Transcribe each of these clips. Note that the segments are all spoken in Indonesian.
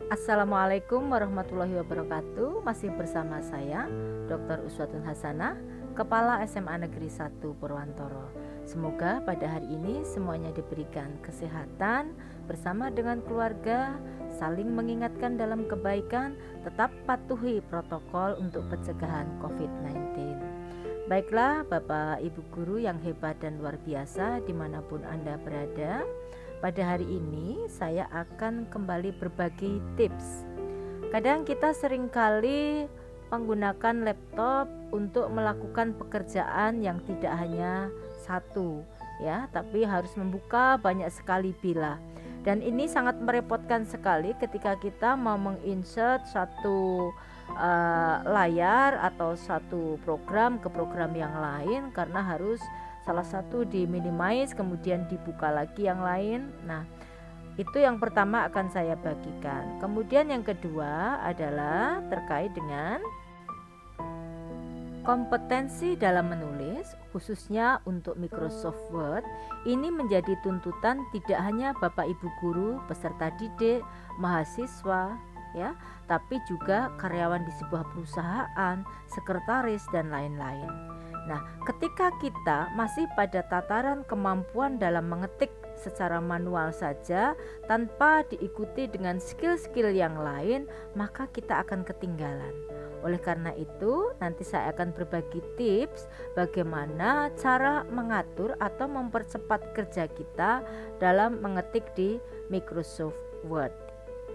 Assalamualaikum warahmatullahi wabarakatuh. Masih bersama saya Dr. Uswatun Hasanah, Kepala SMA Negeri 1 Purwantoro. Semoga pada hari ini semuanya diberikan kesehatan bersama dengan keluarga, saling mengingatkan dalam kebaikan, tetap patuhi protokol untuk pencegahan COVID-19. Baiklah Bapak Ibu Guru yang hebat dan luar biasa dimanapun Anda berada, pada hari ini saya akan kembali berbagi tips. Kadang kita seringkali menggunakan laptop untuk melakukan pekerjaan yang tidak hanya satu ya, tapi harus membuka banyak sekali bila. Dan ini sangat merepotkan sekali ketika kita mau menginsert satu layar atau satu program ke program yang lain, karena harus salah satu di-minimize kemudian dibuka lagi yang lain. Nah, itu yang pertama akan saya bagikan. Kemudian yang kedua adalah terkait dengan kompetensi dalam menulis, khususnya untuk Microsoft Word. Ini menjadi tuntutan tidak hanya Bapak Ibu guru, peserta didik, mahasiswa ya, tapi juga karyawan di sebuah perusahaan, sekretaris dan lain-lain. Nah, ketika kita masih pada tataran kemampuan dalam mengetik secara manual saja tanpa diikuti dengan skill-skill yang lain, maka kita akan ketinggalan. Oleh karena itu, nanti saya akan berbagi tips bagaimana cara mengatur atau mempercepat kerja kita dalam mengetik di Microsoft Word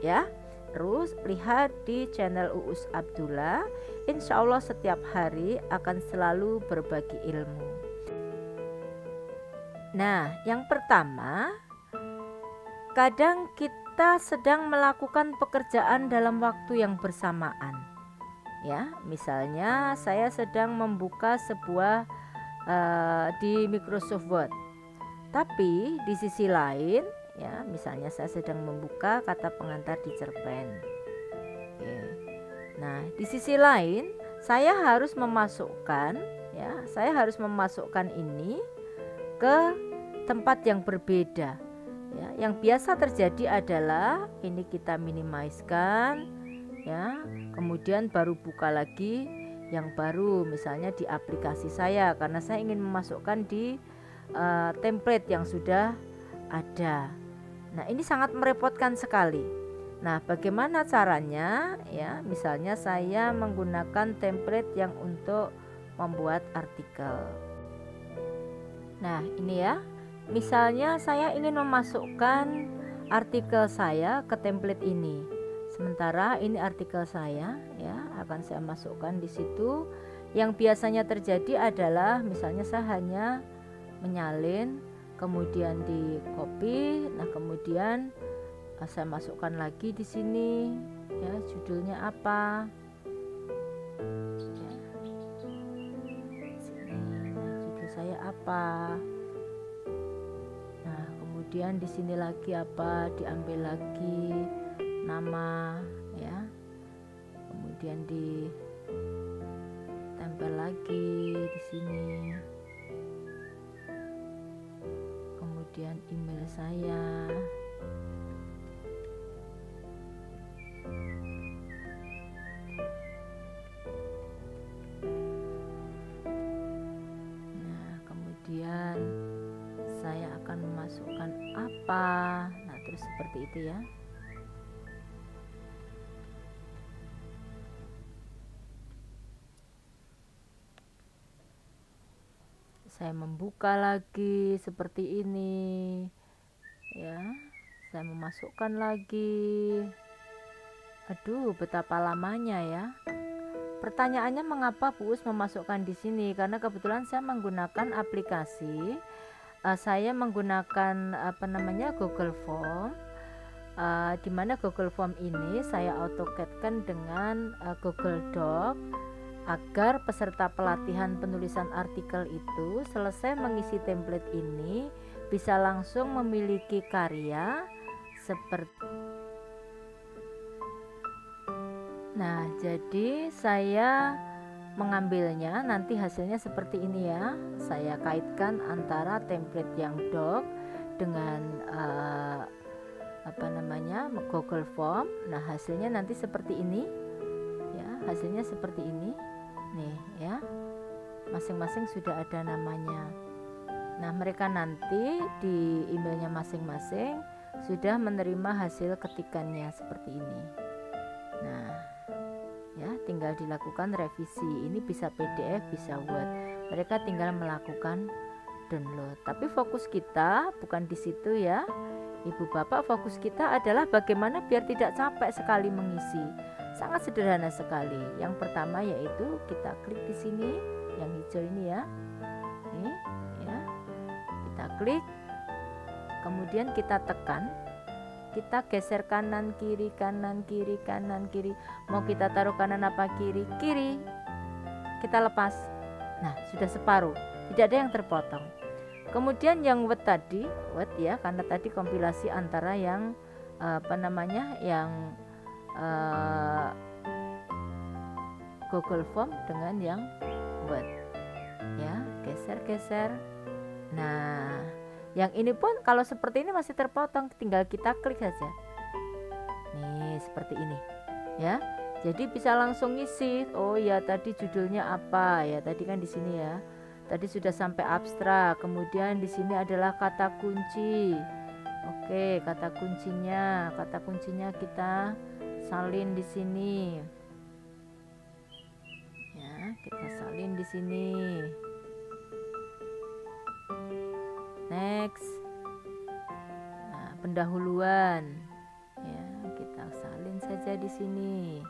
ya. Terus lihat di channel Uus Abdullah. Insya Allah setiap hari akan selalu berbagi ilmu. Nah, yang pertama, kadang kita sedang melakukan pekerjaan dalam waktu yang bersamaan. Ya, misalnya saya sedang membuka sebuah di Microsoft Word. Tapi di sisi lain ya, misalnya saya sedang membuka kata pengantar di cerpen. Oke. Nah, di sisi lain saya harus memasukkan ini ke tempat yang berbeda. Ya, yang biasa terjadi adalah ini kita minimize-kan ya, kemudian baru buka lagi yang baru, misalnya di aplikasi saya, karena saya ingin memasukkan di template yang sudah ada. Nah, ini sangat merepotkan sekali. Nah, bagaimana caranya ya? Misalnya saya menggunakan template yang untuk membuat artikel. Nah, ini ya. Misalnya saya ingin memasukkan artikel saya ke template ini. Sementara ini artikel saya ya, akan saya masukkan di situ. Yang biasanya terjadi adalah misalnya saya hanya menyalin, kemudian di copy. Nah, kemudian saya masukkan lagi di sini ya, judulnya apa ya, sini, judul saya apa. Nah, kemudian di sini lagi apa, diambil lagi nama ya, kemudian ditempel lagi di sini, kemudian email saya. Nah, kemudian saya akan memasukkan apa. Nah, terus seperti itu ya. Saya membuka lagi seperti ini ya, saya memasukkan lagi. Aduh, betapa lamanya ya. Pertanyaannya, mengapa Bu Us memasukkan di sini? Karena kebetulan saya menggunakan aplikasi, saya menggunakan Google Form, di mana Google Form ini saya AutoCAD-kan dengan Google Doc, agar peserta pelatihan penulisan artikel itu selesai mengisi template ini bisa langsung memiliki karya seperti. Nah, jadi saya mengambilnya, nanti hasilnya seperti ini ya. Saya kaitkan antara template yang doc dengan Google Form. Nah, hasilnya nanti seperti ini ya, hasilnya seperti ini nih ya, masing-masing sudah ada namanya. Nah, mereka nanti di emailnya masing-masing sudah menerima hasil ketikannya seperti ini. Nah ya, tinggal dilakukan revisi. Ini bisa PDF, bisa Word, mereka tinggal melakukan download. Tapi fokus kita bukan di situ ya Ibu Bapak, fokus kita adalah bagaimana biar tidak capek sekali mengisi. Sangat sederhana sekali. Yang pertama yaitu kita klik di sini yang hijau ini ya. Nih ya. Kita klik. Kemudian kita tekan. Kita geser kanan kiri, kanan kiri, kanan kiri. Mau kita taruh kanan apa kiri? Kiri. Kita lepas. Nah, sudah separuh. Tidak ada yang terpotong. Kemudian yang Word tadi, Word ya, karena tadi kompilasi antara yang yang Google Form dengan yang Word. Ya, geser-geser. Nah, yang ini pun kalau seperti ini masih terpotong, tinggal kita klik saja. Nih, seperti ini. Ya. Jadi bisa langsung ngisi. Oh ya, tadi judulnya apa? Ya, tadi kan di sini ya. Tadi sudah sampai abstrak, kemudian di sini adalah kata kunci. Oke, kata kuncinya kita salin di sini. Ya, kita salin di sini. Next. Nah, pendahuluan. Ya, kita salin saja di sini.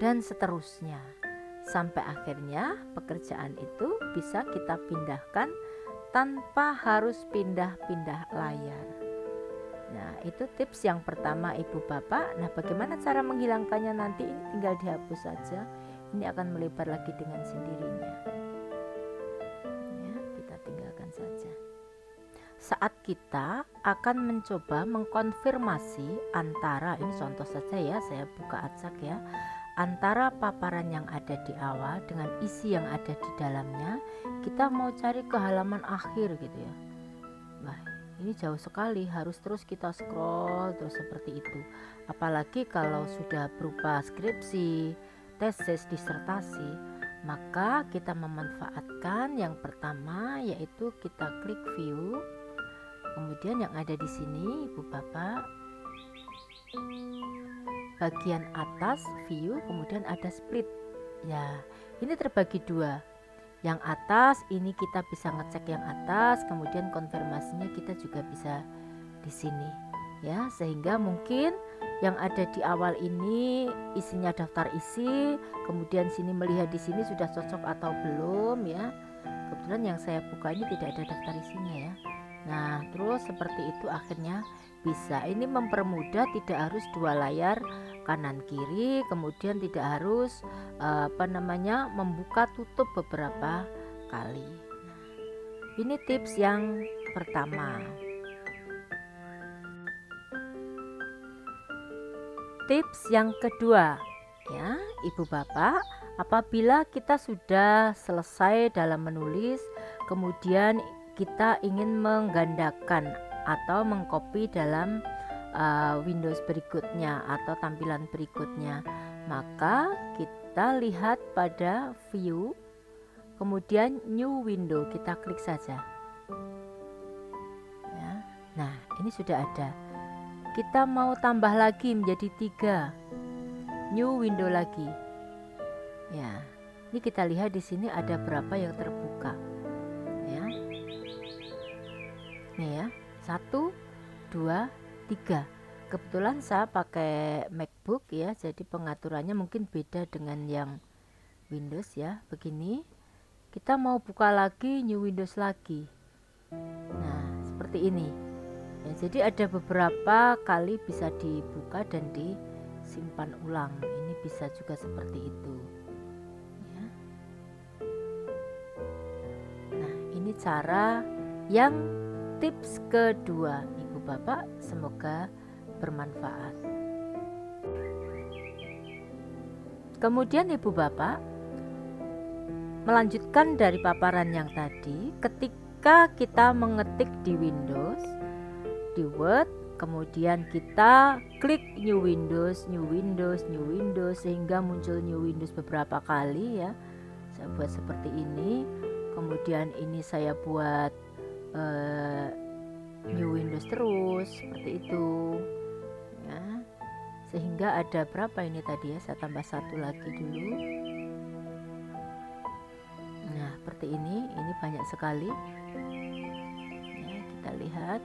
Dan seterusnya sampai akhirnya pekerjaan itu bisa kita pindahkan tanpa harus pindah-pindah layar. Nah, itu tips yang pertama Ibu Bapak. Nah, bagaimana cara menghilangkannya nanti? Ini tinggal dihapus saja. Ini akan melebar lagi dengan sendirinya. Ya, kita tinggalkan saja. Saat kita akan mencoba mengkonfirmasi antara, ini contoh saja ya, saya buka acak ya, antara paparan yang ada di awal dengan isi yang ada di dalamnya, kita mau cari ke halaman akhir gitu ya. Wah, ini jauh sekali, harus terus kita scroll terus seperti itu. Apalagi kalau sudah berupa skripsi, tesis, disertasi, maka kita memanfaatkan yang pertama yaitu kita klik view. Kemudian yang ada di sini Ibu Bapak, bagian atas view, kemudian ada split. Ya, ini terbagi dua. Yang atas ini kita bisa ngecek yang atas, kemudian konfirmasinya kita juga bisa di sini. Ya, sehingga mungkin yang ada di awal ini isinya daftar isi, kemudian sini melihat di sini sudah cocok atau belum ya. Kebetulan yang saya buka ini tidak ada daftar isinya ya. Nah, terus seperti itu akhirnya bisa. Ini mempermudah, tidak harus dua layar kanan kiri, kemudian tidak harus membuka tutup beberapa kali. Ini tips yang pertama. Tips yang kedua ya Ibu Bapak, apabila kita sudah selesai dalam menulis, kemudian kita ingin menggandakan atau mengcopy dalam Windows berikutnya atau tampilan berikutnya, maka kita lihat pada view, kemudian new window, kita klik saja ya. Nah, ini sudah ada. Kita mau tambah lagi menjadi 3, new window lagi ya. Ini kita lihat di sini ada berapa yang terbuka ya. Nih ya, 1, 2, 3. Kebetulan saya pakai MacBook ya, jadi pengaturannya mungkin beda dengan yang Windows ya. Begini, kita mau buka lagi new Windows lagi. Nah, seperti ini ya, jadi ada beberapa kali bisa dibuka dan disimpan ulang. Ini bisa juga seperti itu ya. Nah, ini cara yang tips kedua Ibu Bapak, semoga bermanfaat. Kemudian Ibu Bapak melanjutkan dari paparan yang tadi, ketika kita mengetik di Windows, di Word, kemudian kita klik New Windows, New Windows, New Windows, sehingga muncul New Windows beberapa kali ya. Saya buat seperti ini, kemudian ini saya buat New Windows terus, seperti itu ya. Sehingga ada berapa ini tadi ya, saya tambah satu lagi dulu. Nah seperti ini banyak sekali ya, kita lihat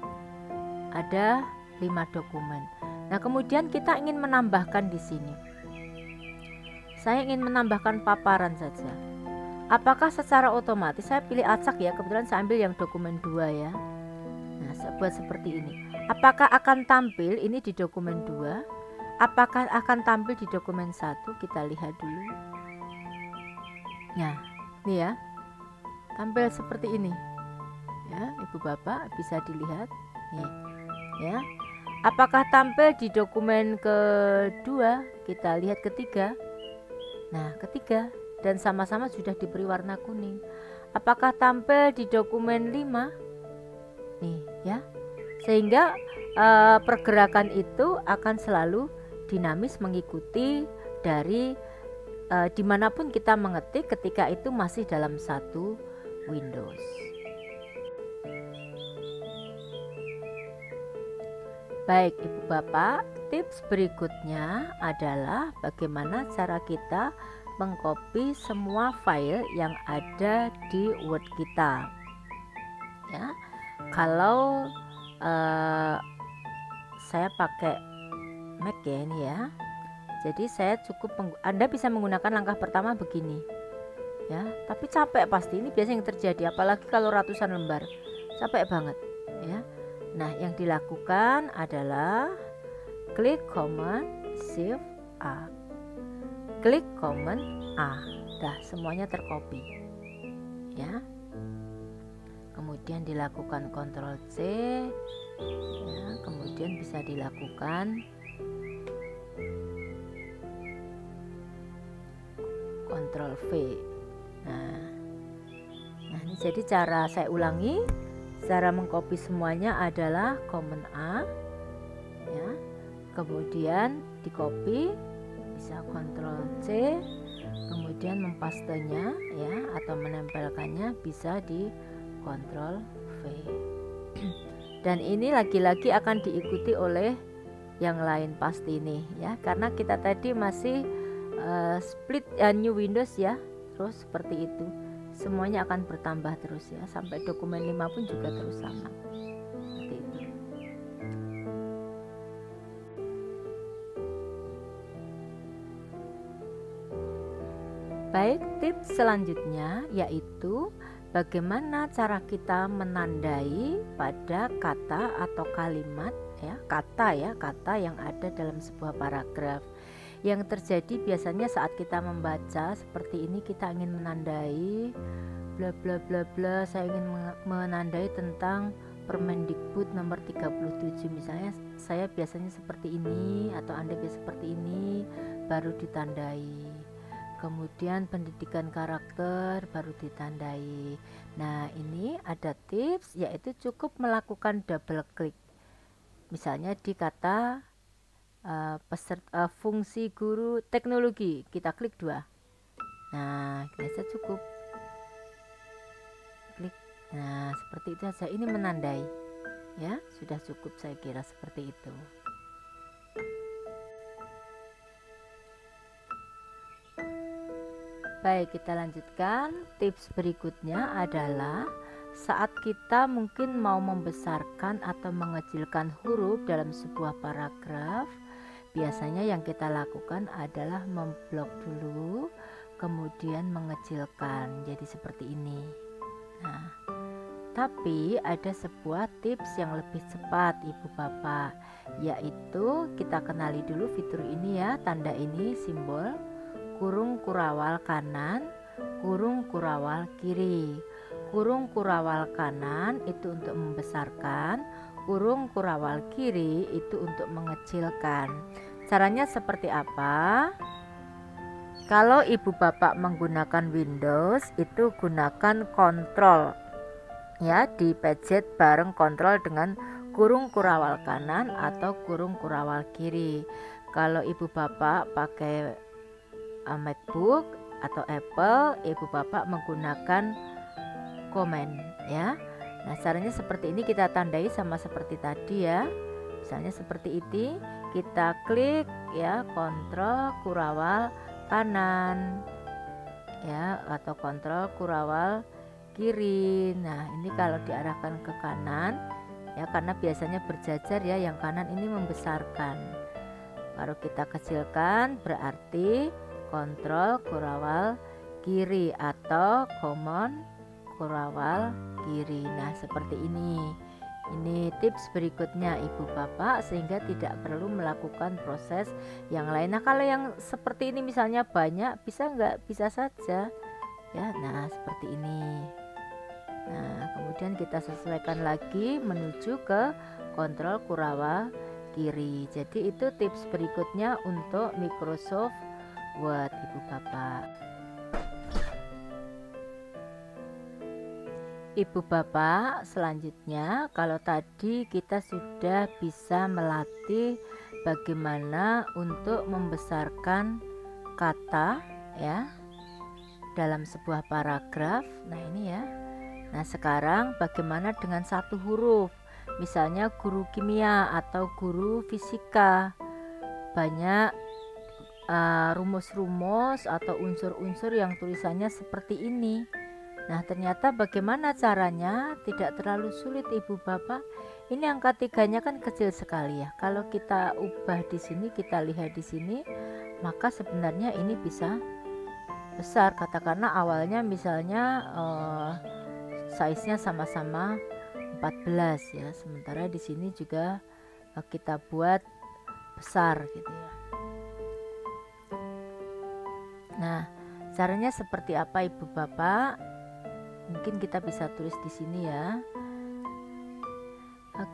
ada 5 dokumen. Nah kemudian kita ingin menambahkan di sini, saya ingin menambahkan paparan saja. Apakah secara otomatis, saya pilih acak ya, kebetulan saya ambil yang dokumen 2 ya. Nah saya buat seperti ini. Apakah akan tampil ini di dokumen 2? Apakah akan tampil di dokumen 1? Kita lihat dulu. Nah, ini ya. Tampil seperti ini. Ya, Ibu Bapak bisa dilihat. Nih, ya. Apakah tampil di dokumen kedua? Kita lihat ketiga. Nah, ketiga dan sama-sama sudah diberi warna kuning. Apakah tampil di dokumen 5? Nih, ya. Sehingga pergerakan itu akan selalu dinamis mengikuti dari dimanapun kita mengetik ketika itu masih dalam satu Windows. Baik Ibu Bapak, tips berikutnya adalah bagaimana cara kita mengcopy semua file yang ada di Word kita ya. Kalau saya pakai Mac ya ini ya, jadi saya cukup Anda bisa menggunakan langkah pertama begini ya, tapi capek pasti, ini biasanya yang terjadi apalagi kalau ratusan lembar, capek banget ya. Nah yang dilakukan adalah klik Command Shift A, klik Command A, dah semuanya tercopy ya. Kemudian dilakukan Ctrl C ya, kemudian bisa dilakukan Ctrl V. Nah ini jadi cara, saya ulangi, cara mengcopy semuanya adalah Command A ya, kemudian di copy, bisa Ctrl C, kemudian mempastenya ya atau menempelkannya bisa di Ctrl V. Dan ini lagi-lagi akan diikuti oleh yang lain pasti nih ya, karena kita tadi masih split New Windows ya, terus seperti itu semuanya akan bertambah terus ya, sampai dokumen 5 pun juga terus sama seperti itu. Baik, tips selanjutnya yaitu bagaimana cara kita menandai pada kata atau kalimat ya, kata yang ada dalam sebuah paragraf. Yang terjadi biasanya saat kita membaca seperti ini, kita ingin menandai bla bla bla bla, saya ingin menandai tentang Permendikbud nomor 37 misalnya, saya biasanya seperti ini atau Anda biasa seperti ini, baru ditandai. Kemudian pendidikan karakter baru ditandai. Nah ini ada tips, yaitu cukup melakukan double klik, misalnya di kata fungsi guru teknologi, kita klik 2. Nah kita cukup klik. Nah seperti itu saja, ini menandai ya, sudah cukup saya kira seperti itu. Baik, kita lanjutkan. Tips berikutnya adalah saat kita mungkin mau membesarkan atau mengecilkan huruf dalam sebuah paragraf, biasanya yang kita lakukan adalah memblok dulu, kemudian mengecilkan jadi seperti ini. Nah, tapi ada sebuah tips yang lebih cepat Ibu Bapak, yaitu kita kenali dulu fitur ini ya, tanda ini, simbol kurung kurawal kanan, kurung kurawal kiri. Kurung kurawal kanan itu untuk membesarkan, kurung kurawal kiri itu untuk mengecilkan. Caranya seperti apa? Kalau ibu bapak menggunakan Windows, itu gunakan kontrol ya, dipencet bareng kontrol dengan kurung kurawal kanan atau kurung kurawal kiri. Kalau ibu bapak pakai MacBook atau Apple, ibu bapak menggunakan command ya. Nah, caranya seperti ini, kita tandai sama seperti tadi ya. Misalnya seperti ini, kita klik ya kontrol kurawal kanan ya, atau kontrol kurawal kiri. Nah, ini kalau diarahkan ke kanan ya, karena biasanya berjajar ya, yang kanan ini membesarkan. Kalau kita kecilkan berarti kontrol kurawal kiri atau command kurawal kiri. Nah, seperti ini. Ini tips berikutnya ibu bapak, sehingga tidak perlu melakukan proses yang lain. Nah, kalau yang seperti ini misalnya banyak, bisa nggak? Bisa saja ya. Nah, seperti ini. Nah, kemudian kita sesuaikan lagi menuju ke kontrol kurawal kiri. Jadi itu tips berikutnya untuk Microsoft Word ibu bapak. Ibu bapak, selanjutnya kalau tadi kita sudah bisa melatih bagaimana untuk membesarkan kata ya dalam sebuah paragraf. Nah, ini ya. Nah, sekarang bagaimana dengan satu huruf? Misalnya guru kimia atau guru fisika. Banyak rumus-rumus atau unsur-unsur yang tulisannya seperti ini. Nah, ternyata bagaimana caranya? Tidak terlalu sulit ibu bapak. Ini angka 3-nya kan kecil sekali ya. Kalau kita ubah di sini, kita lihat di sini, maka sebenarnya ini bisa besar. Katakanlah awalnya misalnya size-nya sama-sama 14 ya. Sementara di sini juga kita buat besar gitu ya. Nah, caranya seperti apa ibu bapak? Mungkin kita bisa tulis di sini ya.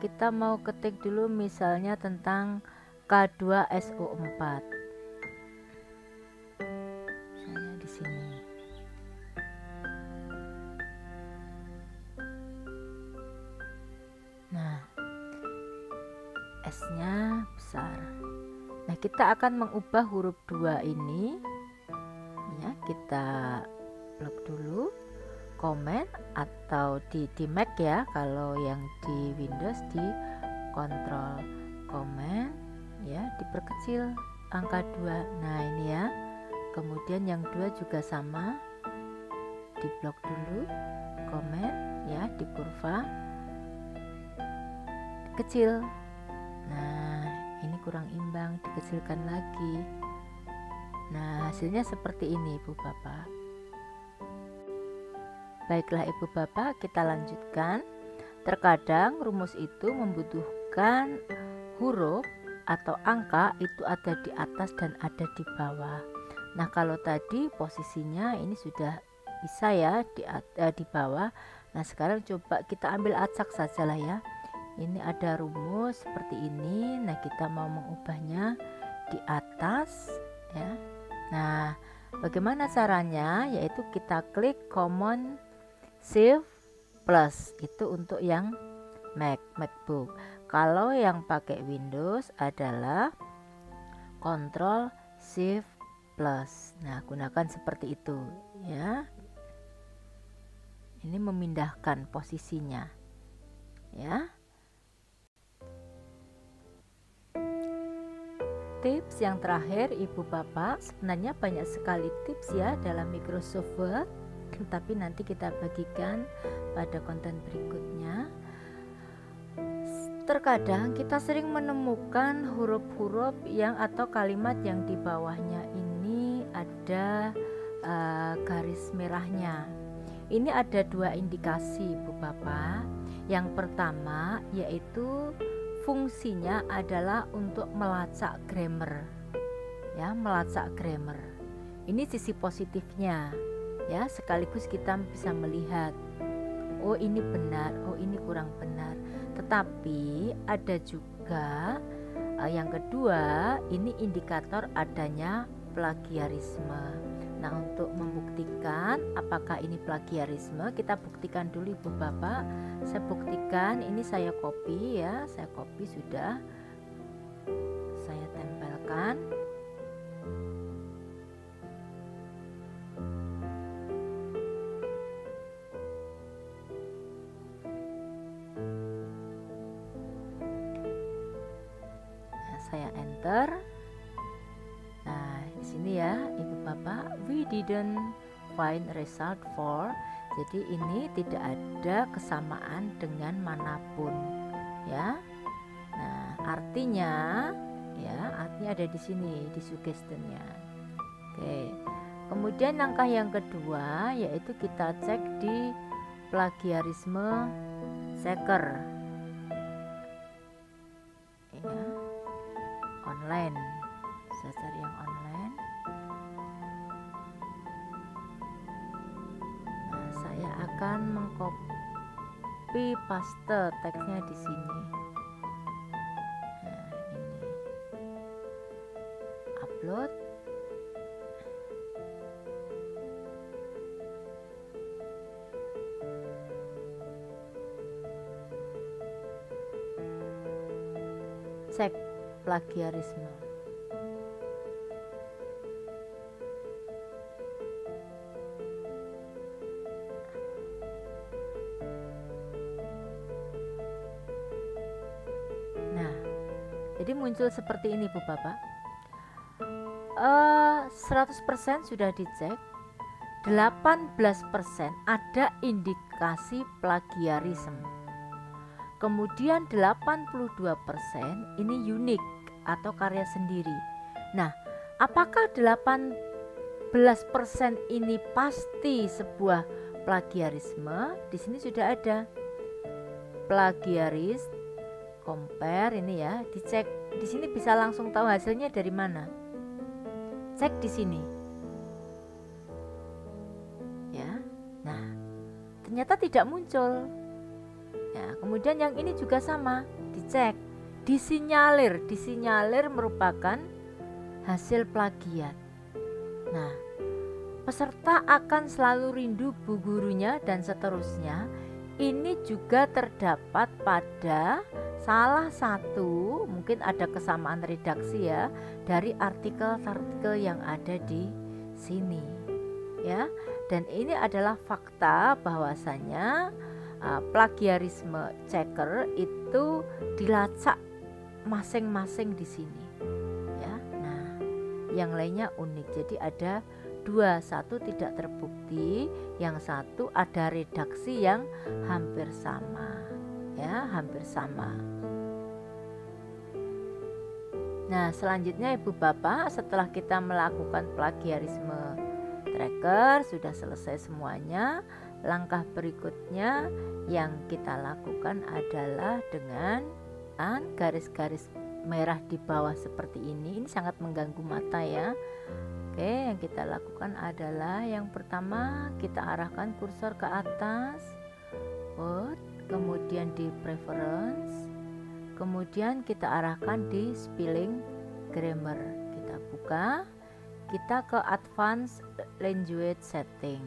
Kita mau ketik dulu misalnya tentang K2SO4. Misalnya di sini. Nah, S-nya besar. Nah, kita akan mengubah huruf 2 ini. Ya, kita blok dulu. Command atau di Mac ya, kalau yang di Windows di kontrol command ya, diperkecil angka 2. Nah, ini ya. Kemudian yang 2 juga sama, di blok dulu, command ya, di kurva kecil. Nah, ini kurang imbang, dikecilkan lagi. Nah, hasilnya seperti ini ibu bapak. Baiklah ibu bapak, kita lanjutkan. Terkadang rumus itu membutuhkan huruf atau angka itu ada di atas dan ada di bawah. Nah, kalau tadi posisinya ini sudah bisa ya di bawah. Nah, sekarang coba kita ambil acak saja lah ya. Ini ada rumus seperti ini. Nah, kita mau mengubahnya di atas ya. Nah, bagaimana caranya? Yaitu kita klik Command Shift Plus, itu untuk yang MacBook. Kalau yang pakai Windows adalah Control Shift Plus. Nah, gunakan seperti itu ya. Ini memindahkan posisinya ya. Tips yang terakhir ibu bapak, sebenarnya banyak sekali tips ya dalam Microsoft Word, tapi nanti kita bagikan pada konten berikutnya. Terkadang kita sering menemukan huruf-huruf yang atau kalimat yang di bawahnya ini ada garis merahnya. Ini ada 2 indikasi ibu bapak. Yang pertama yaitu fungsinya adalah untuk melacak grammar ya, melacak grammar. Ini sisi positifnya ya, sekaligus kita bisa melihat oh ini benar, oh ini kurang benar. Tetapi ada juga yang kedua, ini indikator adanya plagiarisme. Nah, untuk membuktikan apakah ini plagiarisme, kita buktikan dulu Ibu Bapak. Saya buktikan, ini saya copy ya, saya copy sudah. Saya tempelkan. Nah, saya enter. Nah, di sini ya, Ibu Bapak, we didn't find result for. Jadi ini tidak ada kesamaan dengan manapun, ya. Nah, artinya ada di sini di suggestionnya. Oke. Kemudian langkah yang kedua yaitu kita cek di plagiarisme checker. Ya. Online. Saya cari yang online. Nah, saya akan mengcopy paste teksnya di sini. Nah, ini. Upload. Cek plagiarisme. Nah, jadi muncul seperti ini Bu Bapak. 100% sudah dicek, 18% ada indikasi plagiarisme. Kemudian 82% ini unik atau karya sendiri. Nah, apakah 18% ini pasti sebuah plagiarisme? Di sini sudah ada plagiaris, compare ini ya, dicek. Di sini bisa langsung tahu hasilnya dari mana. Cek di sini. Ya. Nah, ternyata tidak muncul. Ya, kemudian yang ini juga sama, dicek, disinyalir merupakan hasil plagiat. Nah, peserta akan selalu rindu bu gurunya dan seterusnya. Ini juga terdapat pada salah satu, mungkin ada kesamaan redaksi ya, dari artikel-artikel yang ada di sini. Ya, dan ini adalah fakta bahwasanya plagiarisme checker itu dilacak masing-masing di sini ya. Nah, yang lainnya unik. Jadi ada dua, satu tidak terbukti, yang satu ada redaksi yang hampir sama ya, hampir sama. Nah, selanjutnya Ibu Bapak, setelah kita melakukan plagiarisme tracker sudah selesai semuanya, langkah berikutnya yang kita lakukan adalah dengan garis-garis merah di bawah seperti ini. Ini sangat mengganggu mata ya. Oke, yang kita lakukan adalah yang pertama kita arahkan kursor ke atas, kemudian di preference, kemudian kita arahkan di spelling grammar. Kita buka, kita ke advanced language setting.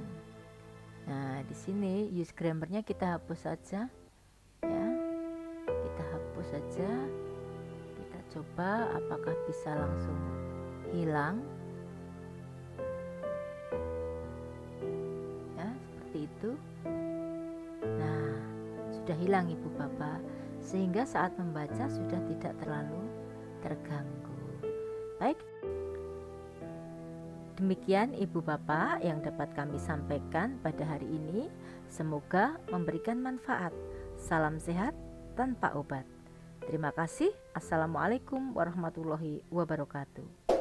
Nah, di sini use grammarnya kita hapus saja ya. Kita hapus saja. Kita coba apakah bisa langsung hilang. Ya, seperti itu. Nah, sudah hilang Ibu Bapak, sehingga saat membaca sudah tidak terlalu terganggu. Baik. Demikian Ibu Bapak yang dapat kami sampaikan pada hari ini. Semoga memberikan manfaat. Salam sehat tanpa obat. Terima kasih. Assalamualaikum warahmatullahi wabarakatuh.